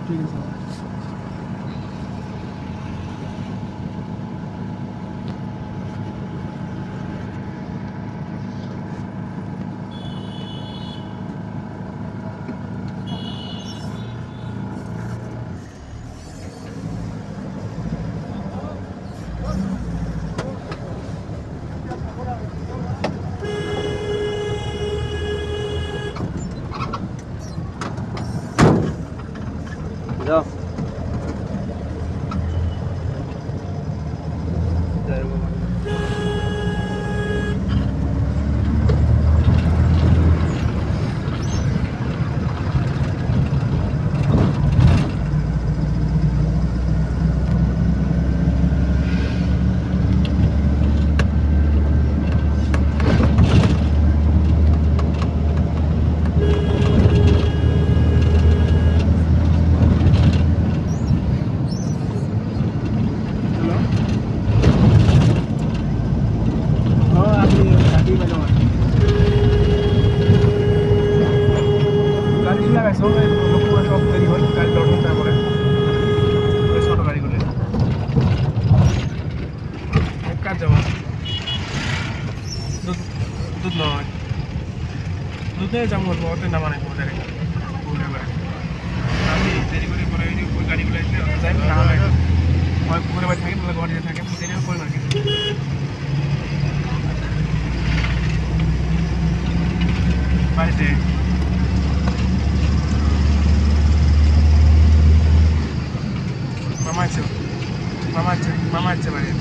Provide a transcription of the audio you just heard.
ঠিক আছে যাও দুধে যাম বলতে নামা নাই কোনো জায়গায় আমি দেরি করে পরে ওই গাড়িগুলো এসে যাই না হয় পুকুরে বাড়ি থাকে ঘরে থাকে দেরি করে না কিন্তু বাড়িতে মামা আছে বাড়ি